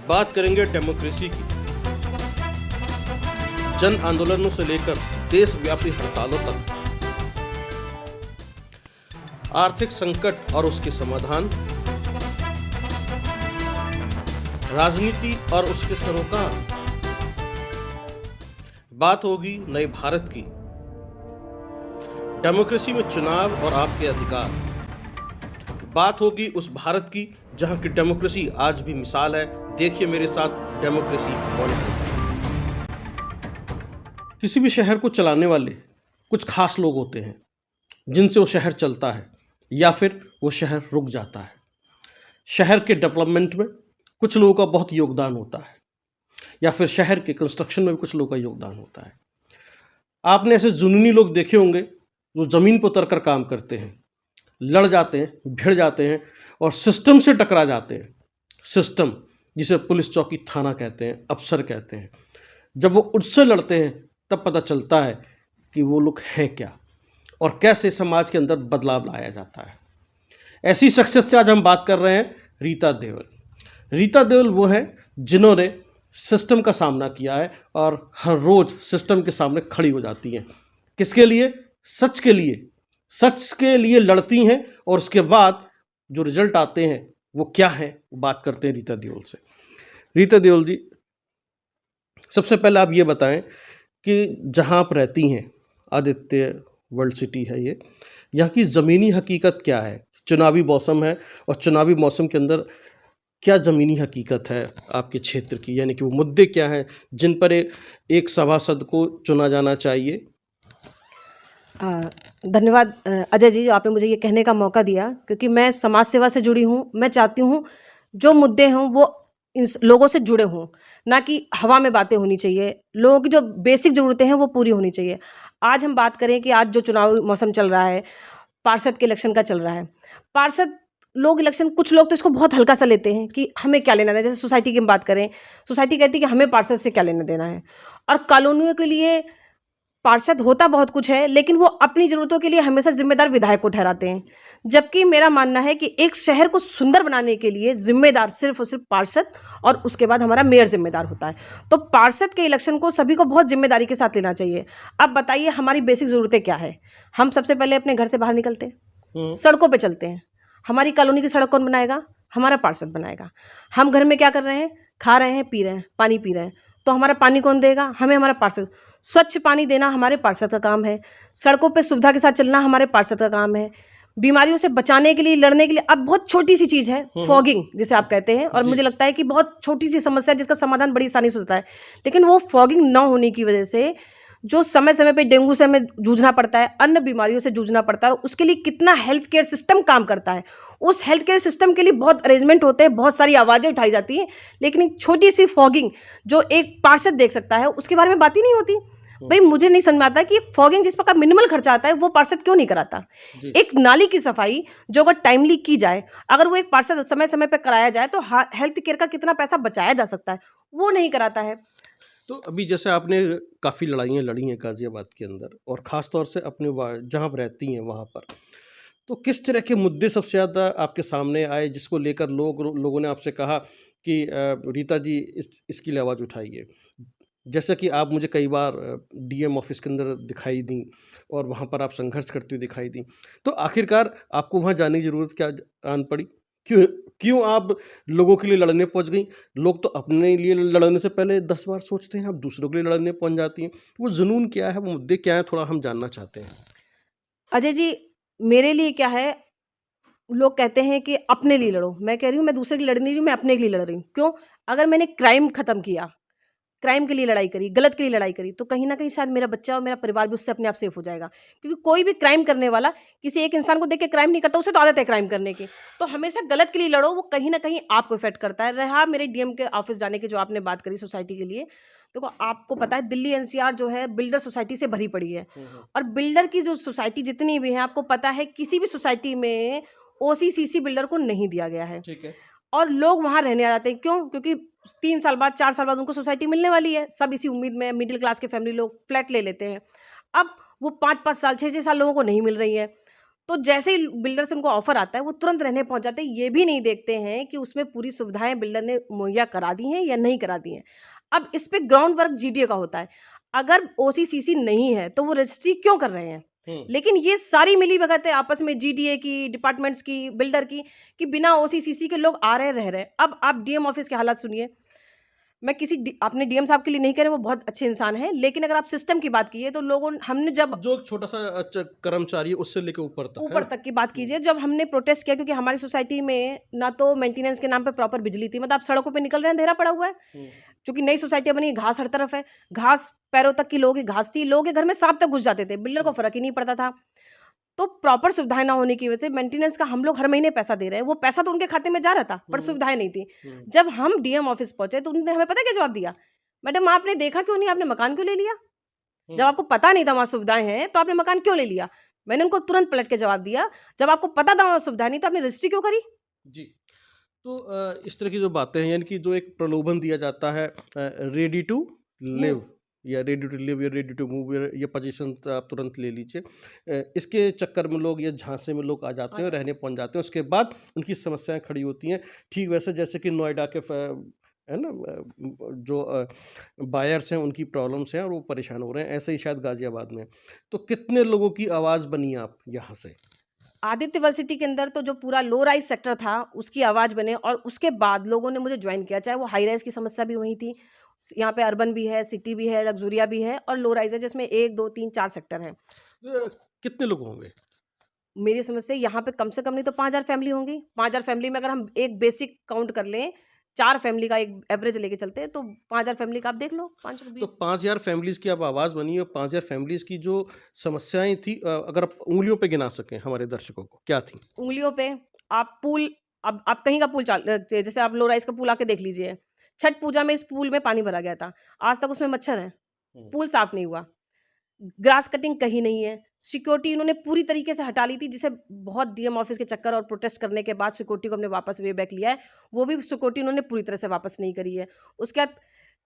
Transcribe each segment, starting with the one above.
बात करेंगे डेमोक्रेसी की। जन आंदोलनों से लेकर देशव्यापी हड़तालों तक, आर्थिक संकट और उसके समाधान, राजनीति और उसके सरोकार। बात होगी नए भारत की, डेमोक्रेसी में चुनाव और आपके अधिकार। बात होगी उस भारत की जहां की डेमोक्रेसी आज भी मिसाल है। देखिए मेरे साथ डेमोक्रेसी कौन है। किसी भी शहर को चलाने वाले कुछ खास लोग होते हैं जिनसे वो शहर चलता है या फिर वो शहर रुक जाता है। शहर के डेवलपमेंट में कुछ लोगों का बहुत योगदान होता है या फिर शहर के कंस्ट्रक्शन में भी कुछ लोगों का योगदान होता है। आपने ऐसे जुनूनी लोग देखे होंगे जो ज़मीन पर उतर कर काम करते हैं, लड़ जाते हैं, भिड़ जाते हैं और सिस्टम से टकरा जाते हैं। सिस्टम जिसे पुलिस चौकी थाना कहते हैं, अफसर कहते हैं। जब वो उससे लड़ते हैं तब पता चलता है कि वो लोग हैं क्या और कैसे समाज के अंदर बदलाव लाया जाता है। ऐसी शख्सियत से आज हम बात कर रहे हैं, रीता देवल। रीता देवल वो हैं जिन्होंने सिस्टम का सामना किया है और हर रोज़ सिस्टम के सामने खड़ी हो जाती हैं। किसके लिए? सच के लिए। सच के लिए लड़ती हैं और उसके बाद जो रिजल्ट आते हैं वो क्या है, बात करते हैं रीता देवल से। रीता देवल जी, सबसे पहले आप ये बताएं कि जहां आप रहती हैं, आदित्य वर्ल्ड सिटी है ये, यहाँ की ज़मीनी हकीकत क्या है? चुनावी मौसम है और चुनावी मौसम के अंदर क्या ज़मीनी हकीकत है आपके क्षेत्र की, यानी कि वो मुद्दे क्या हैं जिन पर एक सभासद को चुना जाना चाहिए? धन्यवाद अजय जी, जो आपने मुझे ये कहने का मौका दिया, क्योंकि मैं समाज सेवा से जुड़ी हूँ। मैं चाहती हूँ जो मुद्दे हों वो इन लोगों से जुड़े हों, ना कि हवा में बातें होनी चाहिए। लोगों की जो बेसिक ज़रूरतें हैं वो पूरी होनी चाहिए। आज हम बात करें कि आज जो चुनावी मौसम चल रहा है, पार्षद के इलेक्शन का चल रहा है। पार्षद लोग इलेक्शन, कुछ लोग तो इसको बहुत हल्का सा लेते हैं कि हमें क्या लेना देना। जैसे सोसाइटी की हम बात करें, सोसाइटी कहती है कि हमें पार्षद से क्या लेना देना है। और कॉलोनियों के लिए पार्षद होता बहुत कुछ है, लेकिन वो अपनी ज़रूरतों के लिए हमेशा ज़िम्मेदार विधायक को ठहराते हैं। जबकि मेरा मानना है कि एक शहर को सुंदर बनाने के लिए ज़िम्मेदार सिर्फ़ और सिर्फ़ पार्षद और उसके बाद हमारा मेयर ज़िम्मेदार होता है। तो पार्षद के इलेक्शन को सभी को बहुत ज़िम्मेदारी के साथ लेना चाहिए। अब बताइए हमारी बेसिक ज़रूरतें क्या है? हम सबसे पहले अपने घर से बाहर निकलते हैं, सड़कों पे चलते हैं। हमारी कॉलोनी की सड़क कौन बनाएगा? हमारा पार्षद बनाएगा। हम घर में क्या कर रहे हैं? खा रहे हैं, पी रहे हैं, पानी पी रहे हैं, तो हमारा पानी कौन देगा? हमें हमारा पार्षद। स्वच्छ पानी देना हमारे पार्षद का काम है। सड़कों पे सुविधा के साथ चलना हमारे पार्षद का काम है। बीमारियों से बचाने के लिए, लड़ने के लिए, अब बहुत छोटी सी चीज़ है फॉगिंग जिसे आप कहते हैं, और मुझे लगता है कि बहुत छोटी सी समस्या है जिसका समाधान बड़ी आसानी से होता है। लेकिन वो फॉगिंग ना होने की वजह से जो समय समय पे डेंगू से हमें जूझना पड़ता है, अन्य बीमारियों से जूझना पड़ता है, और उसके लिए कितना हेल्थ केयर सिस्टम काम करता है। उस हेल्थ केयर सिस्टम के लिए बहुत अरेंजमेंट होते हैं, बहुत सारी आवाज़ें उठाई जाती हैं, लेकिन एक छोटी सी फॉगिंग जो एक पार्षद देख सकता है उसके बारे में बात ही नहीं होती। भाई मुझे नहीं समझ में आता कि फॉगिंग जिस पर मिनिमल खर्चा आता है वो पार्षद क्यों नहीं कराता। एक नाली की सफाई जो अगर टाइमली की जाए, अगर वो एक पार्षद समय समय पर कराया जाए तो हेल्थ केयर का कितना पैसा बचाया जा सकता है, वो नहीं कराता है। तो अभी जैसे आपने काफ़ी लड़ाइयाँ लड़ी हैं गाज़ियाबाद के अंदर और ख़ास तौर से अपने जहाँ आप रहती हैं वहाँ पर, तो किस तरह के मुद्दे सबसे ज़्यादा आपके सामने आए जिसको लेकर लोगों ने आपसे कहा कि रीता जी इसकी आवाज़ उठाइए? जैसे कि आप मुझे कई बार डीएम ऑफिस के अंदर दिखाई दी और वहाँ पर आप संघर्ष करती हुई दिखाई दी, तो आखिरकार आपको वहाँ जाने की ज़रूरत क्या आन पड़ी? क्यों क्यों आप लोगों के लिए लड़ने पहुँच गई? लोग तो अपने लिए लड़ने से पहले 10 बार सोचते हैं, आप दूसरों के लिए लड़ने पहुँच जाती हैं। वो जुनून क्या है, वो मुद्दे क्या हैं, थोड़ा हम जानना चाहते हैं। अजय जी, मेरे लिए क्या है, लोग कहते हैं कि अपने लिए लड़ो। मैं कह रही हूँ मैं दूसरे के लिए लड़ नहीं रही हूँ, मैं अपने के लिए लड़ रही हूँ। क्यों? अगर मैंने क्राइम खत्म किया, क्राइम के लिए लड़ाई करी, गलत के लिए लड़ाई करी, तो कहीं न कहीं शायद मेरा बच्चा और मेरा परिवार भी उससे अपने आप सेफ हो जाएगा। क्योंकि कोई भी क्राइम करने वाला किसी एक इंसान को देख के क्राइम नहीं करता, उसे तो आदत है क्राइम करने की। तो हमेशा गलत के लिए लड़ो, वो कहीं न कहीं आपको इफ़ेक्ट करता है। रहा मेरे डीएम के ऑफ़िस जाने की जो आपने बात करी सोसाइटी के लिए, देखो आपको पता है दिल्ली एनसीआर जो है बिल्डर सोसाइटी से भरी पड़ी है। और बिल्डर की जो सोसाइटी जितनी भी है, आपको पता है किसी भी सोसाइटी में ओसीसीसी बिल्डर को नहीं दिया गया है। ठीक है। और लोग वहाँ रहने आ जाते हैं। क्यों? क्योंकि 3 साल बाद, 4 साल बाद उनको सोसाइटी मिलने वाली है। सब इसी उम्मीद में, मिडिल क्लास के फैमिली लोग फ्लैट ले लेते हैं। अब वो 5-5 साल, 6-6 साल लोगों को नहीं मिल रही है। तो जैसे ही बिल्डर से उनको ऑफर आता है वो तुरंत रहने पहुंच जाते हैं, ये भी नहीं देखते हैं कि उसमें पूरी सुविधाएं बिल्डर ने मुहैया करा दी हैं या नहीं करा दी हैं। अब इस पे ग्राउंड वर्क जीडीए का होता है। अगर ओसीसीसी नहीं है तो वो रजिस्ट्री क्यों कर रहे हैं? हम्म। लेकिन ये सारी मिली भगत है आपस में, जीडीए की, डिपार्टमेंट्स की, बिल्डर की, कि बिना ओसीसीसी के लोग आ रहे रह रहे हैं। अब आप डीएम ऑफिस के हालात सुनिए। मैं अपने डीएम साहब के लिए नहीं कह रहे, वो बहुत अच्छे इंसान हैं, लेकिन अगर आप सिस्टम की बात कीजिए तो हमने जब जो एक छोटा सा कर्मचारी है उससे लेके ऊपर तक, है ऊपर ना? तक की बात कीजिए, जब हमने प्रोटेस्ट किया, क्योंकि हमारी सोसाइटी में ना तो मेंटेनेंस के नाम पे प्रॉपर बिजली थी, मतलब आप सड़कों पे निकल रहे हैं, अंधेरा पड़ा हुआ है। हम्म। क्योंकि नई सोसाइटी बनी, घास हर तरफ है, घास पैरों तक की लोगों की घास थी, लोगों के घर में सांप तक घुस जाते थे, बिल्डर को फर्क ही नहीं पड़ता था। तो प्रॉपर सुविधाएं ना होने की वजह से मेंटेनेंस का हम लोग हर महीने पैसा दे रहे हैं, वो पैसा तो उनके खाते में जा रहा था, पर सुविधाएं नहीं थी। जब हम डीएम ऑफिस पहुंचे तो उन्होंने हमें पता क्या जवाब दिया? मैडम आपने देखा क्यों नहीं, आपने मकान क्यों ले लिया? जब आपको पता नहीं था वहां सुविधाएं हैं तो आपने मकान क्यों ले लिया? मैंने उनको तुरंत पलट के जवाब दिया, जब आपको पता था वहां सुविधा नहीं तो आपने रजिस्ट्री क्यों करी? जी। तो इस तरह की जो बातें हैं, यानी कि जो एक प्रलोभन दिया जाता है, रेडी टू लिव या रेडी टू लिव या रेडी टू मूव, ये पोजीशन आप तुरंत ले लीजिए। इसके चक्कर में लोग, ये झांसे में लोग आ जाते हैं, रहने पहुंच जाते हैं, उसके बाद उनकी समस्याएं खड़ी होती हैं। ठीक वैसे जैसे कि नोएडा के है ना, जो बायर्स हैं उनकी प्रॉब्लम्स हैं और वो परेशान हो रहे हैं, ऐसे ही शायद गाजियाबाद में। तो कितने लोगों की आवाज़ बनी आप यहाँ से? आदित्य यूनिवर्सिटी के अंदर तो जो पूरा लो राइज सेक्टर था उसकी आवाज बने, और उसके बाद लोगों ने मुझे ज्वाइन किया, चाहे वो हाई राइज की समस्या भी वही थी। यहाँ पे अर्बन भी है, सिटी भी है, लग्जूरिया भी है, और लो राइज है जिसमें 1 2 3 4 सेक्टर हैं। कितने लोग होंगे? मेरी समझ से यहाँ पे कम से कम नहीं तो 5000 फैमिली होंगी। 5000 फैमिली में अगर हम एक बेसिक काउंट कर लें, 4 फैमिली का एक एवरेज लेके चलते हैं, तो 5000 फैमिली का आप देख लो, 5 तो रुपये। 5000 फैमिलीज़ की अब आवाज़ बनी है, और 5000 फैमिलीज़ की जो समस्याएँ थी, अगर आप उँगलियों पे गिना सकें हमारे दर्शकों को, क्या थी? उँगलियों पे आप पूल, अब आप कहीं का पूल जैसे आप लो राइज का पूल आके देख लीजिए। छठ पूजा में इस पूल में पानी भरा गया था। आज तक उसमें मच्छर हैं। हुँ। पूल साफ नहीं हुआ। ग्रास कटिंग कहीं नहीं है। सिक्योरिटी इन्होंने पूरी तरीके से हटा ली थी, जिसे बहुत डीएम ऑफिस के चक्कर और प्रोटेस्ट करने के बाद सिक्योरिटी को हमने वापस वे बैक लिया है। वो भी सिक्योरिटी इन्होंने पूरी तरह से वापस नहीं करी है। उसके बाद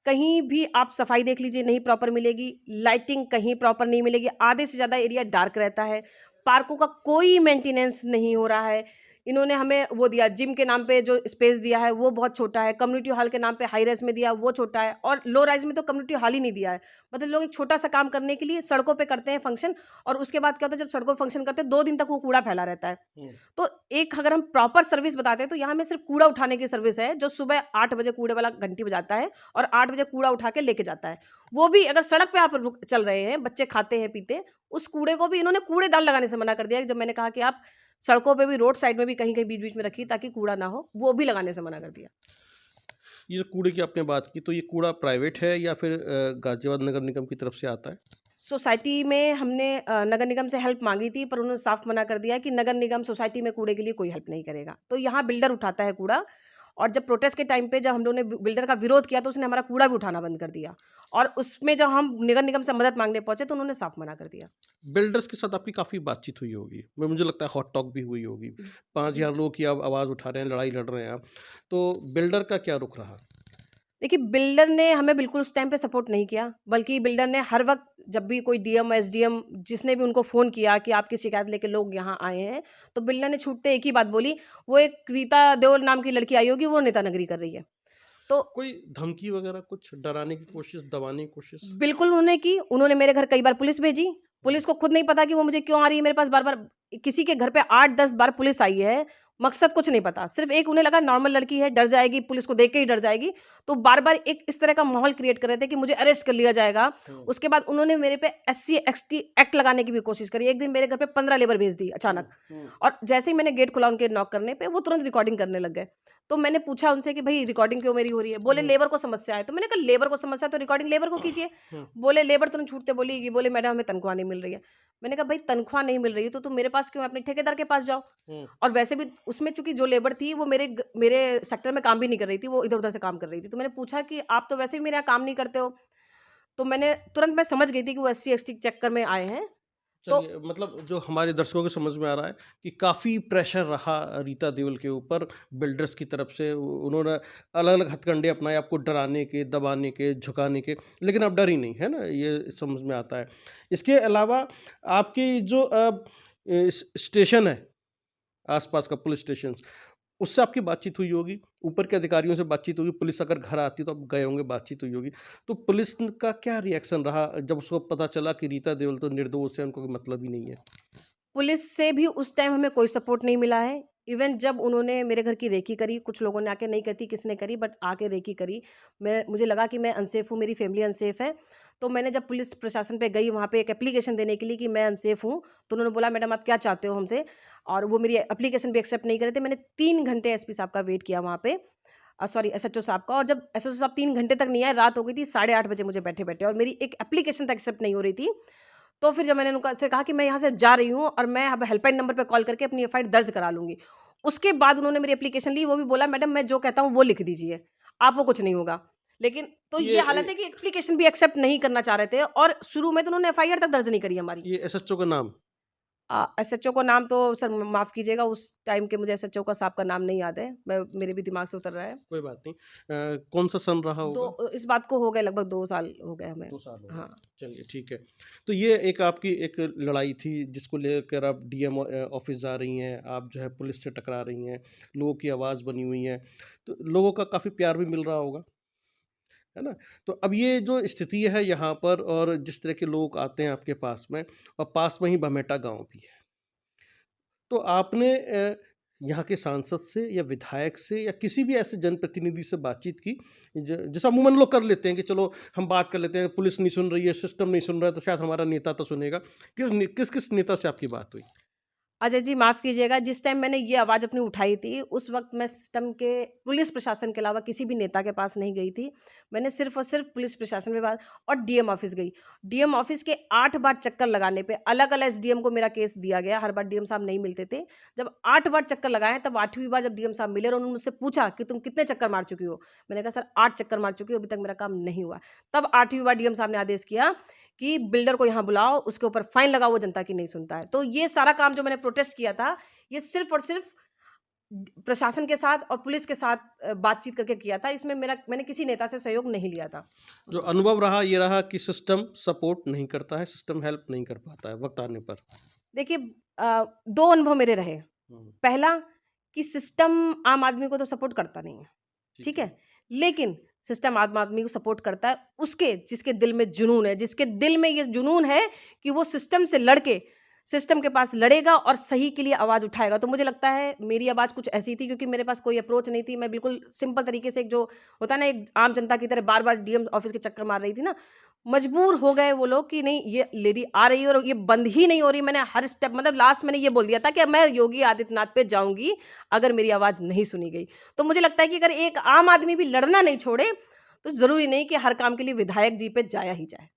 कहीं भी आप सफाई देख लीजिए, नहीं प्रॉपर मिलेगी। लाइटिंग कहीं प्रॉपर नहीं मिलेगी। आधे से ज़्यादा एरिया डार्क रहता है। पार्कों का कोई मेंटेनेंस नहीं हो रहा है। इन्होंने हमें वो दिया, जिम के नाम पे जो स्पेस दिया है वो बहुत छोटा है। कम्युनिटी हॉल के नाम पे हाई राइज में दिया वो छोटा है, और लो राइज में तो कम्युनिटी हॉल ही नहीं दिया है। मतलब लोग एक छोटा सा काम करने के लिए सड़कों पे करते हैं फंक्शन, और उसके बाद क्या होता है, जब सड़कों पे फंक्शन करते हैं 2 दिन तक वो कूड़ा फैला रहता है। हुँ। तो एक अगर हम प्रॉपर सर्विस बताते हैं तो यहाँ में सिर्फ कूड़ा उठाने की सर्विस है, जो सुबह 8 बजे कूड़े वाला घंटी बजाता है और 8 बजे कूड़ा उठा के लेके जाता है। वो भी अगर सड़क पे आप चल रहे हैं, बच्चे खाते हैं पीते हैं, उस कूड़े को भी इन्होंने कूड़ेदान लगाने से मना कर दिया है। जब मैंने कहा कि आप सड़कों पे भी, रोड साइड में भी कहीं कहीं बीच बीच में रखिए ताकि कूड़ा ना हो, वो भी लगाने से मना कर दिया। ये जो कूड़े की आपने बात की, तो ये कूड़ा प्राइवेट है या फिर गाज़ियाबाद नगर निगम की तरफ से आता है? सोसाइटी में हमने नगर निगम से हेल्प मांगी थी, पर उन्होंने साफ मना कर दिया कि नगर निगम सोसाइटी में कूड़े के लिए कोई हेल्प नहीं करेगा। तो यहाँ बिल्डर उठाता है कूड़ा, और जब प्रोटेस्ट के टाइम पे जब हम लोगों ने बिल्डर का विरोध किया तो उसने हमारा कूड़ा भी उठाना बंद कर दिया, और उसमें जब हम नगर निगम से मदद मांगने पहुंचे तो उन्होंने साफ मना कर दिया। बिल्डर्स के साथ आपकी काफ़ी बातचीत हुई होगी। मुझे लगता है हॉट टॉक भी हुई होगी। 5000 लोग की आप आवाज़ उठा रहे हैं, लड़ाई लड़ रहे हैं आप। तो बिल्डर का क्या रुख रहा? देखिए, बिल्डर ने हमें बिल्कुल उस टाइम पे सपोर्ट नहीं किया, बल्कि बिल्डर ने हर वक़्त जब भी कोई डीएम, एसडीएम जिसने भी उनको फ़ोन किया कि आपकी शिकायत लेके लोग यहाँ आए हैं, तो बिल्डर ने छूटते एक ही बात बोली, वो एक रीता देओल नाम की लड़की आई होगी, वो नेता नगरी कर रही है। तो कोई धमकी वगैरह, कुछ डराने की कोशिश, दबाने की कोशिश? बिल्कुल उन्होंने की, उन्होंने मेरे घर कई बार पुलिस भेजी। पुलिस को खुद नहीं पता कि वो मुझे क्यों आ रही है मेरे पास बार-बार। किसी के घर पे 8-10 बार पुलिस आई है, मकसद कुछ नहीं पता। सिर्फ़ एक उन्हें लगा नॉर्मल लड़की है, डर जाएगी, पुलिस को देख के ही डर जाएगी। तो बार-बार एक इस तरह का माहौल क्रिएट कर रहे थे कि मुझे अरेस्ट कर लिया जाएगा। हुँ। उसके बाद उन्होंने मेरे पे एससी एसटी एक्ट लगाने की भी कोशिश करी। एक दिन मेरे घर पे 15 लेबर भेज दी अचानक, हुँ। और जैसे ही मैंने गेट खोला उनके नॉक करने पे, वो तुरंत रिकॉर्डिंग करने लग गए। तो मैंने पूछा उनसे कि भई रिकॉर्डिंग क्यों मेरी हो रही है? बोले हुँ। लेबर को समस्या है। तो मैंने कहा लेबर को समस्या है तो रिकॉर्डिंग लेबर को कीजिए। हुँ। बोले लेबर तुरंत छूटते बोली कि बोले मैडम हमें तनख्वाह नहीं मिल रही है। मैंने कहा भाई तनख्वाह नहीं मिल रही है तो तुम मेरे पास क्यों है? अपने ठेकेदार के पास जाओ। हुँ। और वैसे भी उसमें चूँकि जो लेबर थी वो मेरे सेक्टर में काम भी नहीं कर रही थी, वो इधर-उधर से काम कर रही थी। तो मैंने पूछा कि आप तो वैसे भी मेरे यहाँ काम नहीं करते हो। तो तुरंत मैं समझ गई थी कि वो एससी एसटी के चक्कर में आए हैं। तो चलिए, मतलब जो हमारे दर्शकों को समझ में आ रहा है कि काफ़ी प्रेशर रहा रीता देओल के ऊपर बिल्डर्स की तरफ से। उन्होंने अलग-अलग हथकंडे अपनाए आपको डराने के, दबाने के, झुकाने के, लेकिन आप डरी नहीं, है ना? ये समझ में आता है। इसके अलावा आपकी जो स्टेशन है आसपास का, पुलिस स्टेशन, उससे आपकी बातचीत हुई होगी, ऊपर के अधिकारियों से बातचीत होगी, पुलिस अगर घर आती तो आप गए होंगे, बातचीत हुई होगी। तो पुलिस का क्या रिएक्शन रहा जब उसको पता चला कि रीता देओल तो निर्दोष है, उनको कोई मतलब ही नहीं है? पुलिस से भी उस टाइम हमें कोई सपोर्ट नहीं मिला है। इवन जब उन्होंने मेरे घर की रेकी करी, कुछ लोगों ने आके, नहीं कहती किसने करी, बट आके रेकी करी। मुझे लगा कि मैं अनसेफ हूँ, मेरी फैमिली अनसेफ है। तो मैंने जब पुलिस प्रशासन पे गई वहाँ पे एक एप्लीकेशन देने के लिए कि मैं अनसेफ हूँ, तो उन्होंने बोला मैडम आप क्या चाहते हो हमसे? और वो मेरी एप्लीकेशन भी एक्सेप्ट नहीं कर रहे थे। मैंने 3 घंटे एसपी साहब का वेट किया वहाँ पे, सॉरी एसएचओ साहब का। और जब एसएचओ साहब 3 घंटे तक नहीं आए, रात हो गई थी, 8:30 बजे मुझे बैठे-बैठे, और मेरी एक एप्लीकेशन तक एक्सेप्ट नहीं हो रही थी। तो फिर जब मैंने उनका से कहा कि मैं यहाँ से जा रही हूँ और मैं अब हेल्पलाइन नंबर पे कॉल करके अपनी एफआईआर दर्ज करा लूँगी। उसके बाद उन्होंने मेरी एप्लीकेशन ली, वो भी बोला मैडम मैं जो कहता हूँ वो लिख दीजिए, आपको कुछ नहीं होगा। लेकिन तो ये ये हालत है कि एप्लीकेशन भी एक्सेप्ट नहीं करना चाह रहे थे, और शुरू में तो उन्होंने एफआईआर तक दर्ज नहीं करी हमारी। ये एसएचओ का नाम? एसएचओ का नाम तो सर माफ़ कीजिएगा, उस टाइम के मुझे एसएचओ का साहब का नाम नहीं याद है। मेरे भी दिमाग से उतर रहा है। कोई बात नहीं। कौन-सा सन रहा होगा? इस बात को हो गए लगभग 2 साल हो गए हमें। 2 साल हो गए। हाँ। चलिए ठीक है। तो ये एक आपकी एक लड़ाई थी जिसको लेकर आप डीएम ऑफ़िस जा रही हैं, आप जो है पुलिस से टकरा रही हैं, लोगों की आवाज़ बनी हुई है, तो लोगों का काफ़ी प्यार भी मिल रहा होगा, है ना? तो अब ये जो स्थिति है यहाँ पर और जिस तरह के लोग आते हैं आपके पास में और पास में ही भमेटा गाँव भी है। तो आपने यहाँ के सांसद से या विधायक से या किसी भी ऐसे जनप्रतिनिधि से बातचीत की जैसा अमूमन लोग कर लेते हैं कि चलो हम बात कर लेते हैं, पुलिस नहीं सुन रही है, सिस्टम नहीं सुन रहा है, तो शायद हमारा नेता तो सुनेगा। किस नेता से आपकी बात हुई? अजय जी माफ़ कीजिएगा, जिस टाइम मैंने ये आवाज़ अपनी उठाई थी, उस वक़्त मैं सिस्टम के पुलिस प्रशासन के अलावा किसी भी नेता के पास नहीं गई थी। मैंने सिर्फ़ और सिर्फ़ पुलिस प्रशासन में बात, और डीएम ऑफ़िस गई। डीएम ऑफ़िस के 8 बार चक्कर लगाने पे अलग-अलग एसडीएम को मेरा केस दिया गया, हर बार डीएम साहब नहीं मिलते थे। जब 8 बार चक्कर लगाए, तब 8वीं बार जब डीएम साहब मिले और उन्होंने मुझसे पूछा कि तुम कितने चक्कर मार चुकी हो? मैंने कहा सर 8 चक्कर मार चुकी हूँ, अभी तक मेरा काम नहीं हुआ। तब 8वीं बार डीएम साहब ने आदेश किया कि बिल्डर को यहाँ बुलाओ, उसके ऊपर फाइन लगाओ, वो जनता की नहीं सुनता है। तो ये सारा काम जो मैंने प्रोटेस्ट किया था, ये सिर्फ़ और सिर्फ़ प्रशासन के साथ और पुलिस के साथ बातचीत करके किया था। इसमें मैंने किसी नेता से सहयोग नहीं लिया था जो उस वक़्त। अनुभव रहा ये रहा कि सिस्टम सपोर्ट नहीं करता है, सिस्टम हेल्प नहीं कर पाता है वक़्त आने पर। देखिए 2 अनुभव मेरे रहे। हुँ, पहला कि सिस्टम आम आदमी को तो सपोर्ट करता नहीं है, ठीक ठीक है। है? लेकिन सिस्टम आम आदमी को सपोर्ट करता है उसके जिसके दिल में जुनून है, जिसके दिल में ये जुनून है कि वो सिस्टम से लड़ के सिस्टम के पास लड़ेगा और सही के लिए आवाज़ उठाएगा। तो मुझे लगता है मेरी आवाज़ कुछ ऐसी थी, क्योंकि मेरे पास कोई अप्रोच नहीं थी। मैं बिल्कुल सिंपल तरीके से, एक जो होता है ना, एक आम जनता की तरह बार-बार डीएम ऑफ़िस के चक्कर मार रही थी ना, मजबूर हो गए वो लोग कि नहीं ये लेडी आ रही है और ये बंद ही नहीं हो रही। मैंने हर स्टेप, मतलब लास्ट मैंने ये बोल दिया था कि अब मैं योगी आदित्यनाथ पे जाऊँगी, अगर मेरी आवाज़ नहीं सुनी गई। तो मुझे लगता है कि अगर एक आम आदमी भी लड़ना नहीं छोड़े, तो ज़रूरी नहीं कि हर काम के लिए विधायक जी पे जाया ही जाए।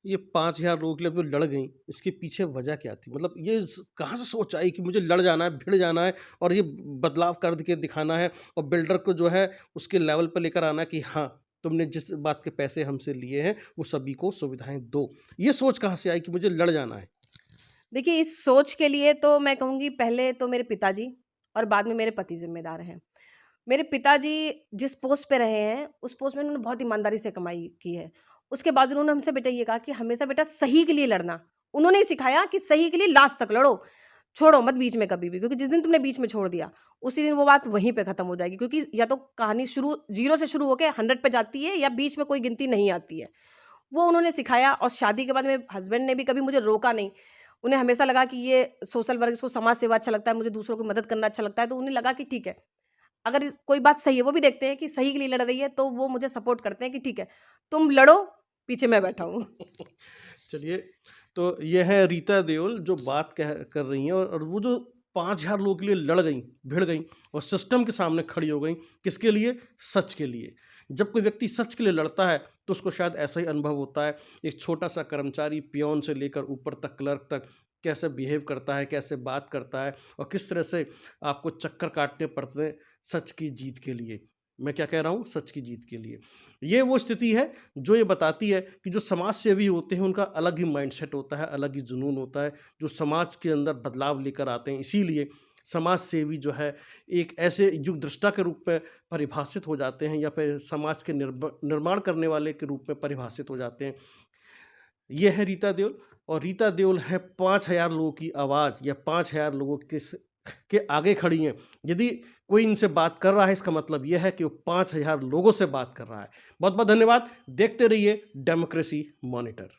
ये 5000 लोगों के लिए जो लड़ गईं, इसके पीछे वजह क्या थी? मतलब ये कहाँ से सोच आई कि मुझे लड़ जाना है, भिड़ जाना है और ये बदलाव कर के दिखाना है और बिल्डर को जो है उसके लेवल पे लेकर आना है कि हाँ, तुमने जिस बात के पैसे हमसे लिए हैं, वो सभी को सुविधाएँ दो। ये सोच कहाँ से आई कि मुझे लड़ जाना है? देखिए, इस सोच के लिए तो मैं कहूँगी पहले तो मेरे पिताजी और बाद में मेरे पति ज़िम्मेदार हैं। मेरे पिताजी जिस पोस्ट पे रहे हैं, उस पोस्ट में उन्होंने बहुत ईमानदारी से कमाई की है। उसके बाद उन्होंने हमसे बेटा ये कहा कि हमेशा बेटा सही के लिए लड़ना। उन्होंने ही सिखाया कि सही के लिए लास्ट तक लड़ो, छोड़ो मत बीच में कभी भी, क्योंकि जिस दिन तुमने बीच में छोड़ दिया, उसी दिन वो बात वहीं पे खत्म हो जाएगी, क्योंकि या तो कहानी शुरू 0 से शुरू होके 100 पे जाती है, या बीच में कोई गिनती नहीं आती है। वो उन्होंने सिखाया, और शादी के बाद मेरे हस्बैंड ने भी कभी मुझे रोका नहीं। उन्हें हमेशा लगा कि ये सोशल वर्क, इसको समाज सेवा अच्छा लगता है, मुझे दूसरों की मदद करना अच्छा लगता है, तो उन्हें लगा कि ठीक है, अगर कोई बात सही है, वो भी देखते हैं कि सही के लिए लड़ रही है, तो वो मुझे सपोर्ट करते हैं कि ठीक है, तुम लड़ो, पीछे मैं बैठा हूँ। चलिए, तो ये है रीता देओल जो बात कर रही हैं और वो जो 5000 लोगों के लिए लड़ गईं, भिड़ गईं और सिस्टम के सामने खड़ी हो गईं, किसके लिए? सच के लिए। जब कोई व्यक्ति सच के लिए लड़ता है, तो उसको शायद ऐसा ही अनुभव होता है। एक छोटा-सा कर्मचारी पियोन से लेकर ऊपर तक क्लर्क तक कैसे बिहेव करता है, कैसे बात करता है और किस तरह से आपको चक्कर काटने पड़ते हैं सच की जीत के लिए। मैं क्या कह रहा हूँ? सच की जीत के लिए। ये वो स्थिति है जो ये बताती है कि जो समाज सेवी होते हैं उनका अलग ही माइंडसेट होता है, अलग ही जुनून होता है, जो समाज के अंदर बदलाव लेकर आते हैं। इसीलिए समाज सेवी जो है एक ऐसे युगदृष्टा के रूप में परिभाषित हो जाते हैं या फिर समाज के निर्माण करने वाले के रूप में परिभाषित हो जाते हैं। ये है रीता देओल। और रीता देओल है 5,000 लोगों की आवाज़ या 5,000 लोगों के आगे खड़ी हैं। यदि कोई इनसे बात कर रहा है, इसका मतलब यह है कि वो 5,000 लोगों से बात कर रहा है। बहुत बहुत धन्यवाद। देखते रहिए डेमोक्रेसी मॉनिटर।